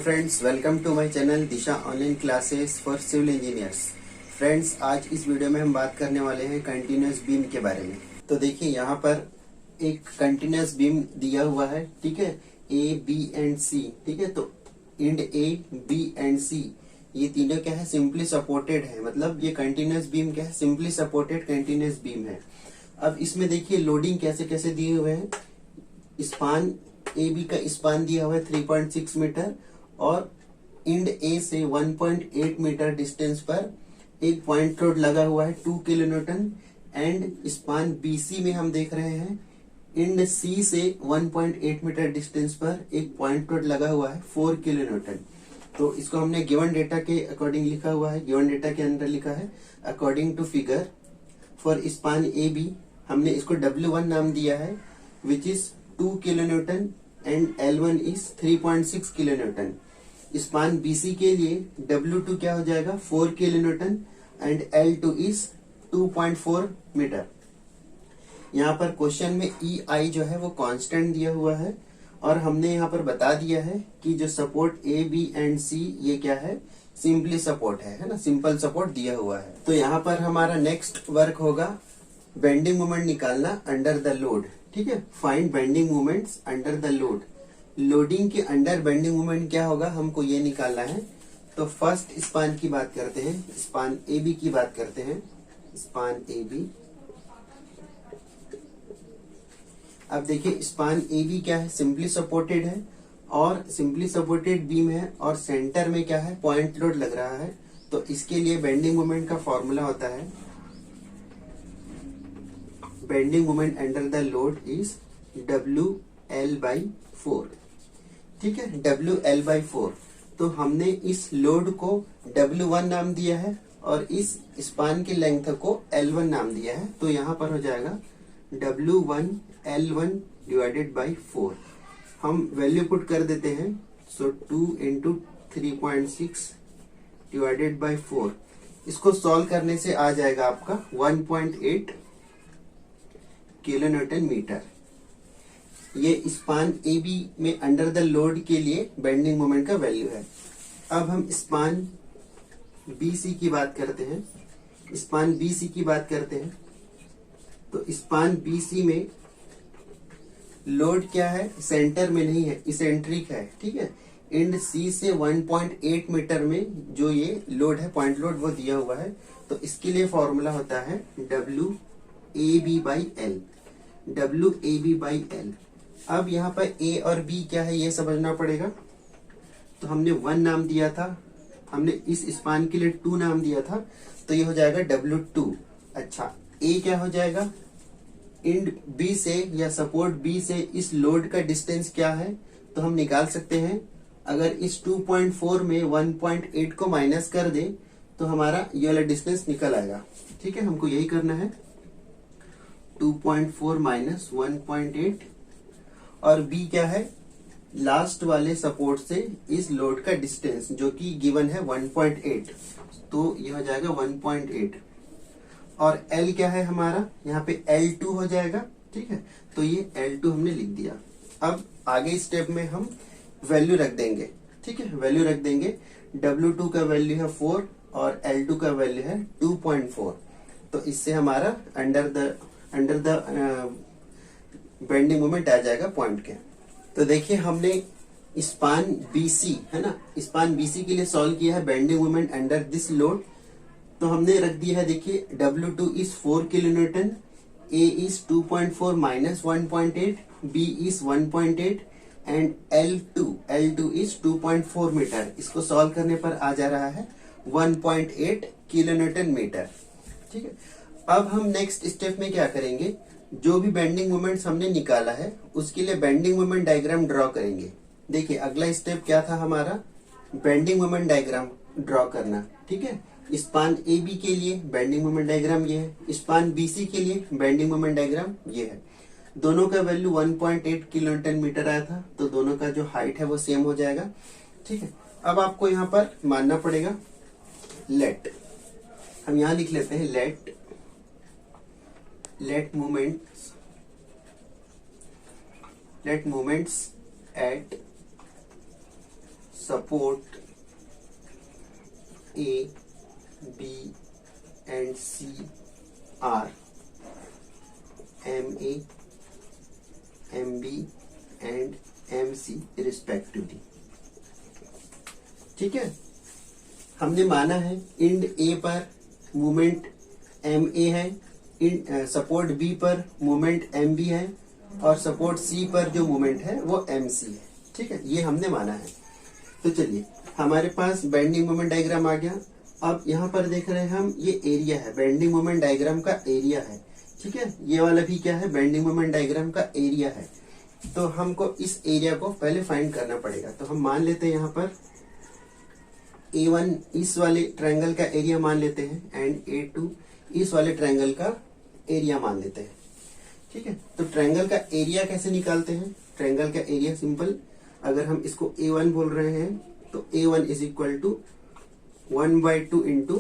Friends, welcome to my channel Disha online classes for civil engineers. Friends, आज इस video में हम बात करने वाले हैं कंटिन्यूअस बीम के बारे में। तो देखिए, यहाँ पर एक कंटिन्यूअस बीम दिया हुआ है, ठीक है, ए बी एंड सी, ठीक है। तो इंड ए बी एंड सी ये तीनों क्या है, सिंपली सपोर्टेड है। मतलब ये कंटिन्यूअस बीम क्या है, सिंपली सपोर्टेड कंटिन्यूअस बीम है। अब इसमें देखिए लोडिंग कैसे कैसे दिए हुए हैं। स्पान ए बी का स्पान दिया हुआ है 3.6 मीटर और इंड ए से 1.8 मीटर डिस्टेंस पर एक पॉइंट लोड लगा हुआ है 2 kilo newton. And span BC में हम देख रहे हैं इंड सी से 1.8 मीटर डिस्टेंस पर एक पॉइंट लोड लगा हुआ है 4 किलो न्यूटन। तो इसको हमने गिवन डेटा के अकॉर्डिंग लिखा हुआ है। गिवन डेटा के अंदर लिखा है according to figure for span A B हमने इसको W1 नाम दिया है, which is 2 kilo newton and L1 is 3.6 kilo newton. Span BC के लिए W2 क्या हो जाएगा, 4 kilo newton and L2 is 2.4 metre. यहाँ पर क्वेश्चन में EI जो है वो कांस्टेंट दिया हुआ है और हमने यहाँ पर बता दिया है कि जो support A, B and C ये क्या है, सिंपली सपोर्ट है ना, सिंपल सपोर्ट दिया हुआ है। तो यहाँ पर हमारा नेक्स्ट वर्क होगा बेंडिंग मोमेंट निकालना अंडर द लोड, ठीक है। Find bending moments under the load. Loading के अंडर बेंडिंग मोमेंट क्या होगा, हमको ये निकालना है। तो फर्स्ट स्पान की बात करते हैं, स्पान ए बी की बात करते हैं। स्पान ए बी, अब देखिए स्पान ए बी क्या है, सिंपली सपोर्टेड है और सिंपली सपोर्टेड बीम है और सेंटर में क्या है, पॉइंट लोड लग रहा है। तो इसके लिए बेंडिंग मोमेंट का फॉर्मूला होता है bending moment under the load is WL/4, ठीक है, WL/4। तो हमने इस लोड को W1 नाम दिया है और इस स्पान की लेंथ को L1 नाम दिया है। तो यहाँ पर हो जाएगा W1 L1 डिवाइडेड बाई 4। हम वैल्यू पुट कर देते हैं। सो 2 इंटू 3.6 डिवाइडेड बाई 4। इसको सॉल्व करने से आ जाएगा आपका 1.8 किलो न्यूटन मीटर। ये स्पान ए बी में अंडर द लोड के लिए बेंडिंग मोमेंट का वैल्यू है। अब हम स्पान बी सी की बात करते हैं। स्पान बी सी की बात करते हैं तो स्पान बी सी में लोड क्या है, सेंटर में नहीं है, इसेंट्रिक है, ठीक है। इंड सी से 1.8 मीटर में जो ये लोड है, पॉइंट लोड, वो दिया हुआ है। तो इसके लिए फॉर्मूला होता है WAB/L। WAB/L। अब यहाँ पर A और B क्या है ये समझना पड़ेगा। तो हमने 1 नाम दिया था, हमने इस स्पान के लिए 2 नाम दिया था, तो ये हो जाएगा W2। अच्छा, A क्या हो जाएगा, इंड B से या सपोर्ट B से इस लोड का डिस्टेंस क्या है, तो हम निकाल सकते हैं। अगर इस 2.4 में 1.8 को माइनस कर दे तो हमारा ये वाला डिस्टेंस निकल आएगा, ठीक है। हमको यही करना है, 2.4 माइनस 1.8। और B क्या है, लास्ट वाले सपोर्ट से इस लोड का डिस्टेंस जो कि गिवन है 1.8, तो यह हो जाएगा 1.8। और L क्या है हमारा, यहाँ पे L2 हो जाएगा, ठीक है। तो ये L2 हमने लिख दिया। अब आगे स्टेप में हम वैल्यू रख देंगे, ठीक है, वैल्यू रख देंगे। W2 का वैल्यू है 4 और L2 का वैल्यू है 2.4। तो इससे हमारा अंडर द बेंडिंग मोमेंट आ जाएगा पॉइंट के। तो देखिए हमने स्पान BC है ना, स्पान BC के लिए सॉल्व किया है bending moment under this load. तो हमने रख दिया है, देखिए W2 is 4 kilo newton, A is 2.4 minus 1.8, B is 1.8 and L2 is 2.4 metre. इसको सॉल्व करने पर आ जा रहा है 1.8 किलो न्यूटन मीटर, ठीक है। अब हम नेक्स्ट स्टेप में क्या करेंगे, जो भी बेंडिंग मोमेंट्स हमने निकाला है उसके लिए बेंडिंग मोमेंट डायग्राम ड्रॉ करेंगे। देखिए अगला स्टेप क्या था हमारा, बेंडिंग मोमेंट डायग्राम ड्रॉ करना, ठीक है। स्पान ए बी के लिए बेंडिंग मोमेंट डायग्राम ये है, स्पान BC के लिए बेंडिंग मोमेंट डायग्राम ये है। दोनों का वैल्यू 1.8 किलो न्यूटन मीटर आया था, तो दोनों का जो हाइट है वो सेम हो जाएगा, ठीक है। अब आपको यहाँ पर मानना पड़ेगा लेट, हम यहाँ लिख लेते हैं let moments at support A, B and C are MA, MB and MC respectively। ठीक है, हमने माना है इंड ए पर मोमेंट MA है, सपोर्ट बी पर मोमेंट MB है और सपोर्ट सी पर जो मोमेंट है वो MC है। ठीक है, ये हमने माना है। तो चलिए, हमारे पास बेंडिंग मोमेंट डायग्राम आ गया। अब यहाँ पर देख रहे हैं हम, ये एरिया है, बेंडिंग मोमेंट डायग्राम का एरिया है। ठीक है, ये वाला भी क्या है, बेंडिंग मोमेंट डायग्राम का एरिया है। तो हमको इस एरिया को पहले फाइंड करना पड़ेगा। तो हम मान लेते हैं यहाँ पर A1 इस वाले ट्रायंगल का एरिया मान लेते हैं एंड A2 इस वाले ट्रायंगल का एरिया मान लेते हैं। ठीक है, तो ट्रायंगल का एरिया कैसे निकालते हैं? ट्रायंगल का एरिया सिंपल, अगर हम इसको A1 बोल रहे हैं तो A1 is equal to 1/2 into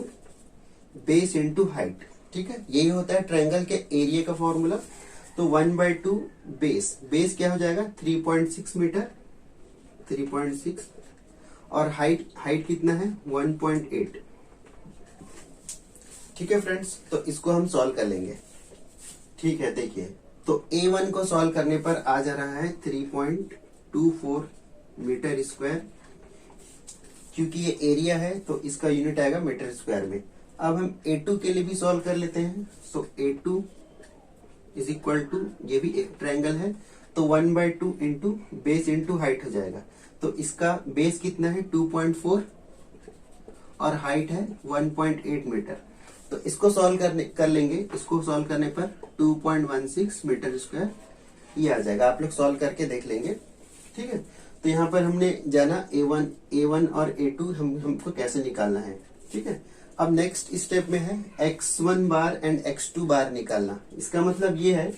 base into height. ठीक है, यही होता है ट्रायंगल के एरिया का फॉर्मूला। तो 1/2 बेस, बेस क्या हो जाएगा 3.6 मीटर, 3.6 और हाइट कितना है 1.8। ठीक है फ्रेंड्स, तो इसको हम सॉल्व कर लेंगे। ठीक है, देखिए, तो A1 को सॉल्व करने पर आ जा रहा है 3.24 मीटर स्क्वायर। क्योंकि ये एरिया है तो इसका यूनिट आएगा मीटर स्क्वायर में। अब हम A2 के लिए भी सॉल्व कर लेते हैं। सो A2 इज इक्वल टू, ये भी एक ट्रायंगल है तो 1/2 इंटू बेस इंटू हाइट हो जाएगा। तो इसका बेस कितना है 2.4 और हाइट है 1.8 मीटर। तो इसको सॉल्व कर लेंगे। इसको सॉल्व करने पर 2.16 मीटर स्क्वायर ये आ जाएगा। आप लोग सॉल्व करके देख लेंगे। ठीक है, तो यहाँ पर हमने जाना A1 और A2 हमको कैसे निकालना है। ठीक है, अब नेक्स्ट स्टेप में है x1 बार एंड x2 बार निकालना। इसका मतलब ये है,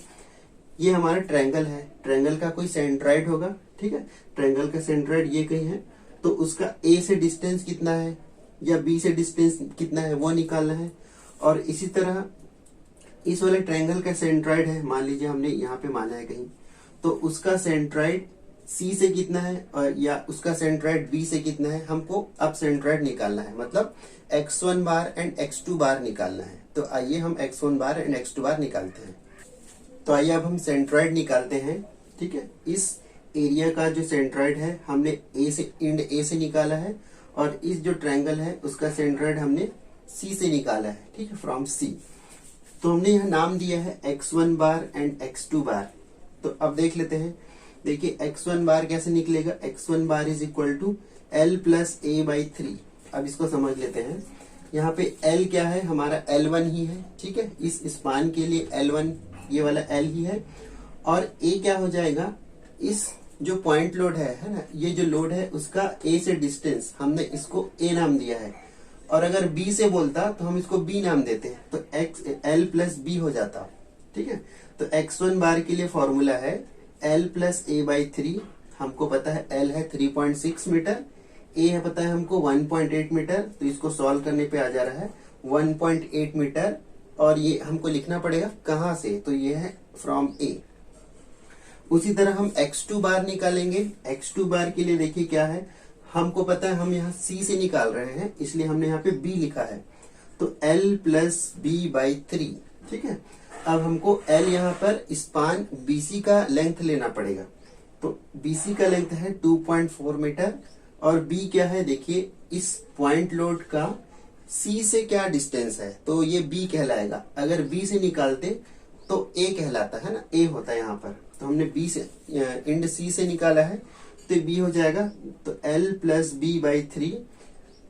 ये हमारा ट्रायंगल है, ट्रायंगल का कोई सेंट्राइड होगा। ठीक है, ट्रायंगल का सेंट्राइड ये कहीं है, तो उसका A से डिस्टेंस कितना है या B से डिस्टेंस कितना है वो निकालना है। और इसी तरह इस वाले ट्रायंगल का सेंट्राइड है, मान लीजिए हमने यहाँ पे माना है कहीं, तो उसका सेंट्राइड C से कितना है और या उसका सेंट्राइड B से कितना है, हमको अब सेंट्राइड निकालना है। मतलब x1 बार एंड x2 बार निकालना है। तो आइए हम x1 बार एंड x2 बार निकालते हैं। तो आइए अब हम सेंट्राइड निकालते हैं। ठीक है, इस एरिया का जो सेंट्राइड है हमने इंड A से निकाला है और इस जो ट्रायंगल है उसका सेंट्राइड हमने C से निकाला है। ठीक है, फ्रॉम C। तो हमने यहाँ नाम दिया है x1 बार एंड x2 बार। तो अब देख लेते हैं। देखिए, x1 बार कैसे निकलेगा, x1 bar is equal to L plus A/3। अब इसको समझ लेते हैं। यहाँ पे L क्या है, हमारा L1 ही है। ठीक है, इस स्पान के लिए L1 ये वाला L ही है। और A क्या हो जाएगा, इस जो पॉइंट लोड है ना, ये जो लोड है उसका A से डिस्टेंस हमने इसको A नाम दिया है। और अगर B से बोलता तो हम इसको B नाम देते हैं, तो L प्लस B हो जाता। ठीक है, तो x1 बार के लिए फॉर्मूला है L प्लस A/3। हमको पता है L है 3.6 मीटर, A है पता है हमको 1.8 मीटर। तो इसको सॉल्व करने पे आ जा रहा है 1.8 मीटर। और ये हमको लिखना पड़ेगा कहाँ से, तो ये है फ्रॉम A। उसी तरह हम x2 बार निकालेंगे। x2 बार के लिए देखिए क्या है, हमको पता है हम यहाँ C से निकाल रहे हैं, इसलिए हमने यहाँ पे B लिखा है। तो L प्लस B/3। ठीक है, अब हमको L यहाँ पर स्पान BC का लेंथ लेना पड़ेगा। तो BC का लेंथ है 2.4 मीटर और B क्या है, देखिए इस पॉइंट लोड का C से क्या डिस्टेंस है, तो ये B कहलाएगा। अगर B से निकालते तो A कहलाता है ना, A होता है यहाँ पर। तो हमने B से इंड C से निकाला है तो B हो जाएगा। तो L प्लस B/3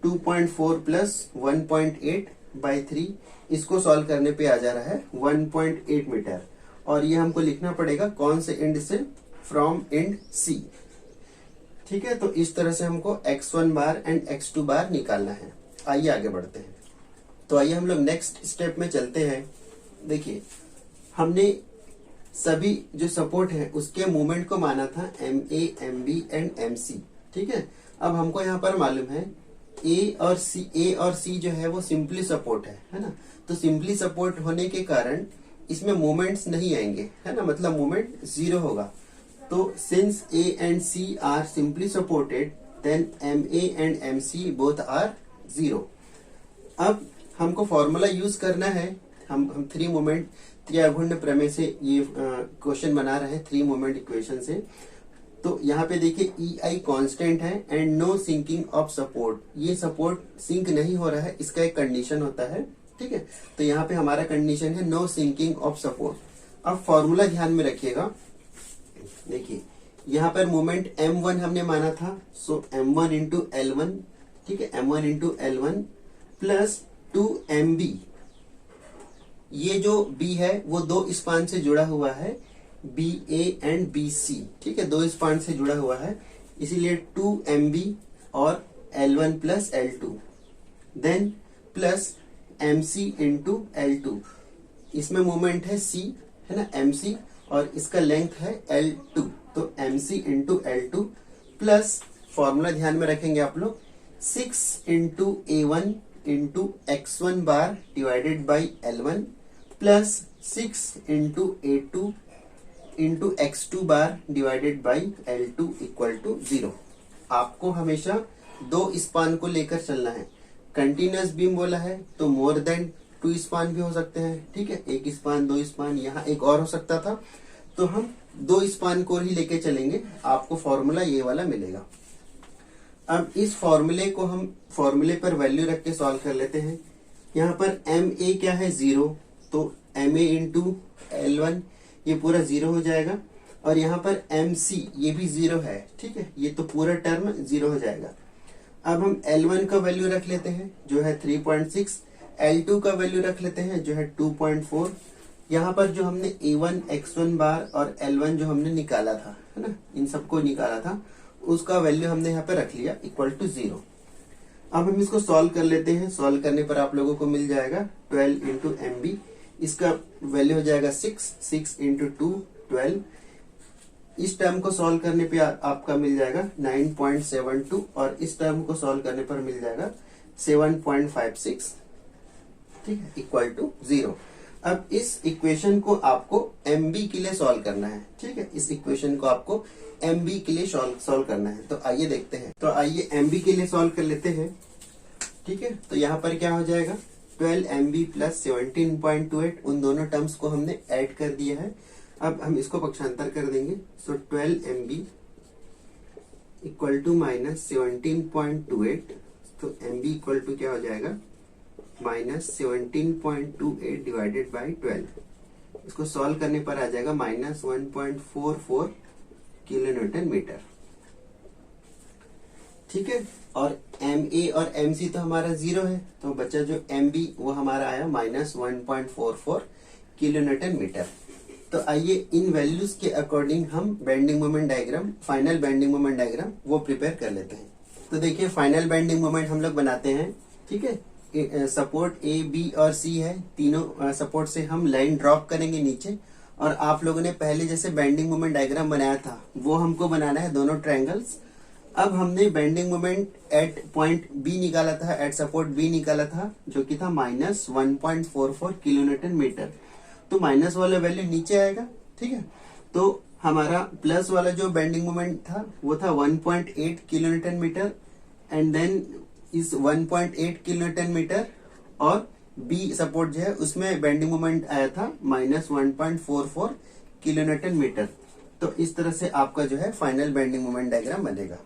2.4 प्लस 1.8/3। इसको सॉल्व करने पे आ जा रहा है 1.8 मीटर। और ये हमको लिखना पड़ेगा कौन से इंड से, फ्रॉम इंड C। ठीक है, तो इस तरह से हमको x1 बार एंड x2 बार निकालना है। आइए आगे बढ़ते हैं। तो आइए हम लोग नेक्स्ट स्टेप में चलते हैं। देखिए, हमने सभी जो सपोर्ट है उसके मूवमेंट को माना था MA, MB एंड MC। ठीक है, अब हमको यहाँ पर मालूम है A और C जो है वो सिंपली सपोर्ट है ना। तो सिंपली सपोर्ट होने के कारण इसमें मोमेंट्स नहीं आएंगे, है ना, मतलब मोमेंट जीरो होगा। तो since A and C are simply supported then MA and MC both are 0। अब हमको फॉर्मूला यूज करना है। हम 3 मोमेंट त्रिआघूर्ण प्रमेय से ये क्वेश्चन बना रहे हैं, 3 मोमेंट इक्वेशन से। तो यहाँ पे देखिए EI कांस्टेंट है and no sinking of support. ये सपोर्ट सिंक नहीं हो रहा है, इसका एक कंडीशन होता है, ठीक है। तो यहाँ पे हमारा कंडीशन है नो सिंकिंग ऑफ सपोर्ट। अब फॉर्मूला ध्यान में रखिएगा। देखिए यहाँ पर मोमेंट M1 हमने माना था, सो M1 इंटू L1, ठीक है, M1 into L1 plus 2MB। ये जो B है वो 2 स्पान से जुड़ा हुआ है, BA एंड BC, ठीक है, 2 स्पान से जुड़ा हुआ है, इसीलिए 2MB और L1 plus L2, then plus MC into L2। इसमें मोमेंट है C, है ना, MC, और इसका लेंथ है L2, तो MC into L2 plus formula ध्यान में रखेंगे आप लोग 6 into A1 into X1 bar divided by L1 plus 6 into A2 into X2 bar divided by L2 equal to 0। आपको हमेशा 2 स्पान को लेकर चलना है। कंटिन्यूअस बीम बोला है तो मोर देन 2 स्पान भी हो सकते हैं, ठीक है, 1 स्पान, 2 स्पान, यहाँ एक और हो सकता था, तो हम 2 स्पान को ही लेके चलेंगे। आपको फॉर्मूला ये वाला मिलेगा। अब इस फॉर्मूले को हम फॉर्मूले पर वैल्यू रख के सॉल्व कर लेते हैं। यहाँ पर MA क्या है 0, तो MA इंटू L1 ये पूरा 0 हो जाएगा, और यहाँ पर MC ये भी 0 है, ठीक है, ये तो पूरा टर्म 0 हो जाएगा। अब हम L1 का वैल्यू रख लेते हैं जो है 3.6, L2 का वैल्यू रख लेते हैं जो है 2.4। यहाँ पर जो हमने A1 X1 बार और L1 जो हमने निकाला था, है ना, इन सबको निकाला था, उसका वैल्यू हमने यहाँ पे रख लिया इक्वल टू 0। अब हम इसको सॉल्व कर लेते हैं। सॉल्व करने पर आप लोगों को मिल जाएगा 12 इंटू MB, इसका वैल्यू हो जाएगा 6 इंटू 2 12। इस टर्म को सॉल्व करने पे आपका मिल जाएगा 9.72, और इस टर्म को सॉल्व करने पर मिल जाएगा 7.56, ठीक है, इक्वल टू 0। अब इस इक्वेशन को आपको MB के लिए सॉल्व करना है, ठीक है, इस इक्वेशन को आपको MB के लिए सॉल्व करना है। तो आइए देखते हैं। तो आइए MB के लिए सॉल्व कर लेते हैं, ठीक है। तो यहाँ पर क्या हो जाएगा 12MB प्लस 17.28, उन दोनों टर्म्स को हमने ऐड कर दिया है। अब हम इसको पक्षांतर कर देंगे, सो 12MB इक्वल टू माइनस 17.28, तो MB इक्वल टू क्या हो जाएगा माइनस 17.28 डिवाइडेड बाई 12। इसको सॉल्व करने पर आ जाएगा माइनस 1.44 किलो न्यूटन मीटर, ठीक है। और MA और MC तो हमारा 0 है, तो बचा जो MB वो हमारा आया माइनस 1.44 किलो न्यूटन मीटर। तो आइए इन वैल्यूज के अकॉर्डिंग हम bending moment diagram, final bending moment diagram वो प्रिपेयर कर लेते हैं। तो देखिए फाइनल बेंडिंग मोमेंट हम लोग बनाते हैं, ठीक है। सपोर्ट A, B और C है, तीनों सपोर्ट से हम लाइन ड्रॉप करेंगे नीचे, और आप लोगों ने पहले जैसे बेंडिंग मोमेंट डायग्राम बनाया था वो हमको बनाना है, दोनों ट्रायंगल्स। अब हमने bending moment at point B निकाला था, एट सपोर्ट B निकाला था, जो कि था माइनस 1.44 किलो न्यूटन मीटर। तो माइनस वाला वैल्यू नीचे आएगा, ठीक है। तो हमारा प्लस वाला जो बेंडिंग मोमेंट था वो था 1.8 kilo newton metre, and then इस 1.8 किलो न्यूटन मीटर और B सपोर्ट जो है उसमें बेंडिंग मोमेंट आया था माइनस 1.44 किलो न्यूटन मीटर। तो इस तरह से आपका जो है फाइनल बेंडिंग मोमेंट डायग्राम बनेगा।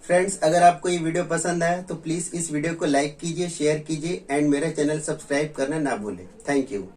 फ्रेंड्स, अगर आपको ये वीडियो पसंद आया तो प्लीज इस वीडियो को लाइक कीजिए, शेयर कीजिए, एंड मेरा चैनल सब्सक्राइब करना ना भूलें। Thank you.